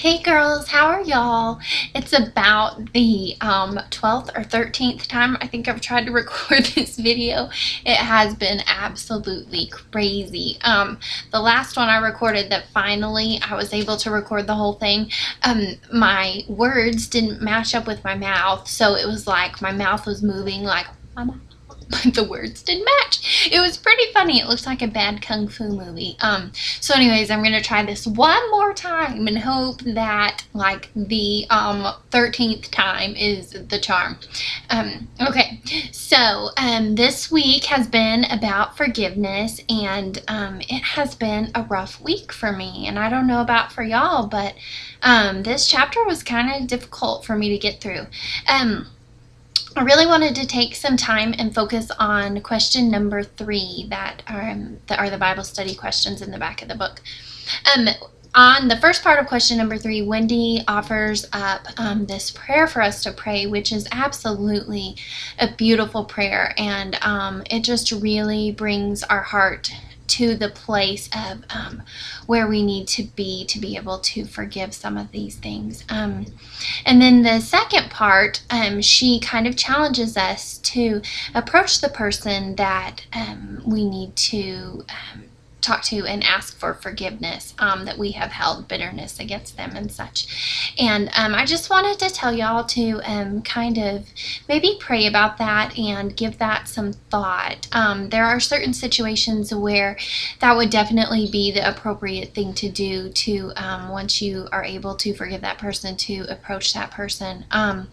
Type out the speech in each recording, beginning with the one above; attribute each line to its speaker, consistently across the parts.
Speaker 1: Hey girls, how are y'all? It's about the 12th or 13th time I think I've tried to record this video. It has been absolutely crazy. The last one I recorded that finally I was able to record the whole thing, my words didn't match up with my mouth, so it was like my mouth was moving like mama. But the words didn't match. It was pretty funny. It looks like a bad kung fu movie. So anyways, I'm going to try this one more time and hope that like the 13th time is the charm. Okay, so this week has been about forgiveness, and it has been a rough week for me, and I don't know about for y'all, but this chapter was kind of difficult for me to get through. I really wanted to take some time and focus on question number 3 that are the Bible study questions in the back of the book. On the first part of question number 3, Wendy offers up this prayer for us to pray, which is absolutely a beautiful prayer, and it just really brings our heart to the place of where we need to be able to forgive some of these things. And then the second part, she kind of challenges us to approach the person that we need to talk to and ask for forgiveness, that we have held bitterness against them and such. And I just wanted to tell y'all to kind of maybe pray about that and give that some thought. There are certain situations where that would definitely be the appropriate thing to do to, once you are able to forgive that person, to approach that person. And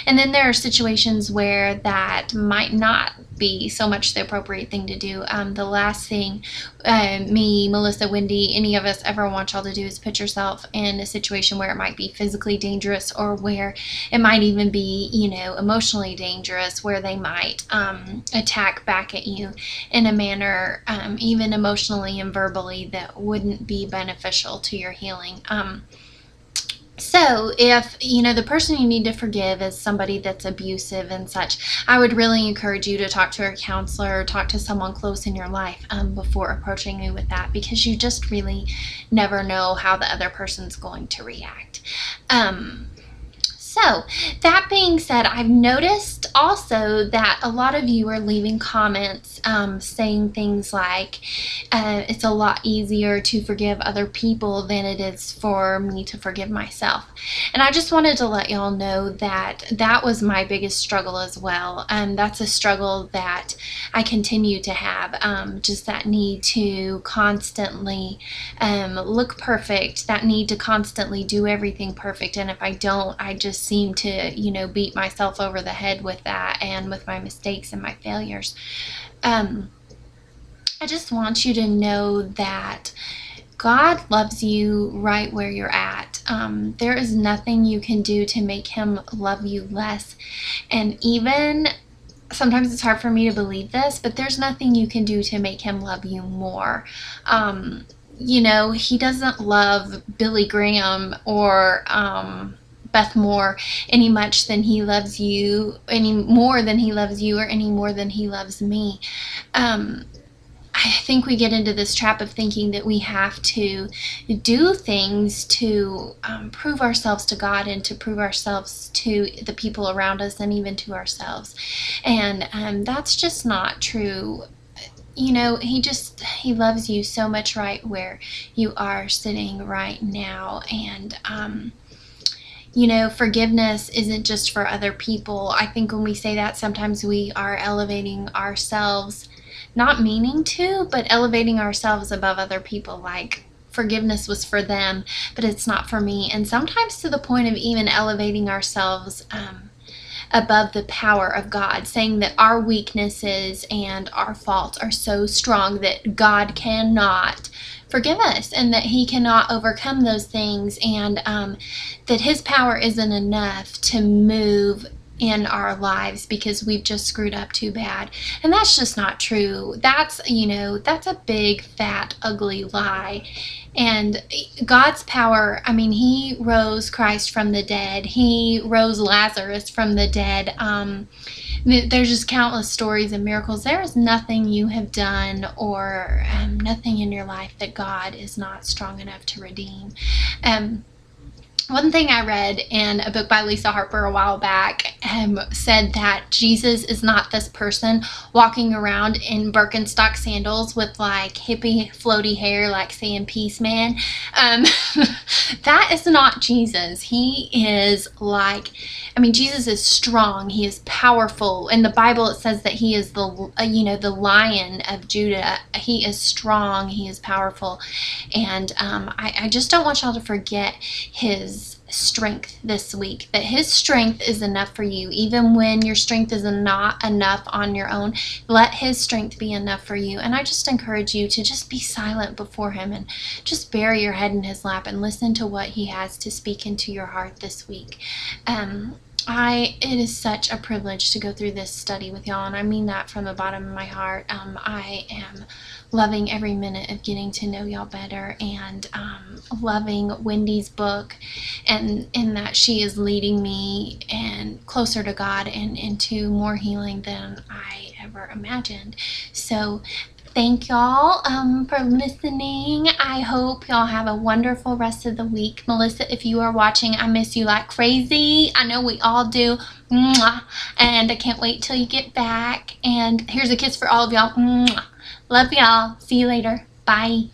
Speaker 1: then there are situations where that might not be so much the appropriate thing to do. The last thing me, Melissa, Wendy, any of us ever want y'all to do is put yourself in a situation where it might be physically dangerous, or where it might even be, emotionally dangerous, where they might attack back at you in a manner, even emotionally and verbally, that wouldn't be beneficial to your healing. So if, the person you need to forgive is somebody that's abusive and such, I would really encourage you to talk to a counselor or talk to someone close in your life before approaching you with that, because you just really never know how the other person's going to react. So that being said, I've noticed also that a lot of you are leaving comments saying things like, it's a lot easier to forgive other people than it is for me to forgive myself. And I just wanted to let y'all know that that was my biggest struggle as well. That's a struggle that I continue to have, just that need to constantly look perfect, that need to constantly do everything perfect. And if I don't, I just seem to, beat myself over the head with that and with my mistakes and my failures. I just want you to know that God loves you right where you're at. There is nothing you can do to make him love you less. And even sometimes it's hard for me to believe this, but there's nothing you can do to make him love you more. He doesn't love Billy Graham or Beth Moore any more than he loves you, or any more than he loves me. I think we get into this trap of thinking that we have to do things to prove ourselves to God and to prove ourselves to the people around us and even to ourselves. And that's just not true. He loves you so much right where you are sitting right now. And forgiveness isn't just for other people. I think when we say that, sometimes we are elevating ourselves, not meaning to, but elevating ourselves above other people. Like, forgiveness was for them, but it's not for me. And sometimes to the point of even elevating ourselves above the power of God, saying that our weaknesses and our faults are so strong that God cannot forgive us and that he cannot overcome those things, and that his power isn't enough to move in our lives because we've just screwed up too bad. And that's just not true. That's a big, fat, ugly lie. And God's power, he rose Christ from the dead. He rose Lazarus from the dead. There's just countless stories and miracles. There is nothing you have done or nothing in your life that God is not strong enough to redeem. one thing I read in a book by Lisa Harper a while back said that Jesus is not this person walking around in Birkenstock sandals with like hippie floaty hair like saying peace man. That is not Jesus. He is like, I mean, Jesus is strong. He is powerful. In the Bible, it says that he is the, the Lion of Judah. He is strong. He is powerful. And I just don't want y'all to forget his strength this week, that his strength is enough for you. Even when your strength is not enough on your own, let his strength be enough for you. And I just encourage you to just be silent before him and just bury your head in his lap and listen to what he has to speak into your heart this week. It is such a privilege to go through this study with y'all, and I mean that from the bottom of my heart. I am loving every minute of getting to know y'all better, and loving Wendy's book, and in that she is leading me and closer to God and into more healing than I ever imagined. So thank y'all for listening. I hope y'all have a wonderful rest of the week. Melissa, if you are watching, I miss you like crazy. I know we all do. Mwah. And I can't wait till you get back. And here's a kiss for all of y'all. Mwah. Love y'all. See you later. Bye.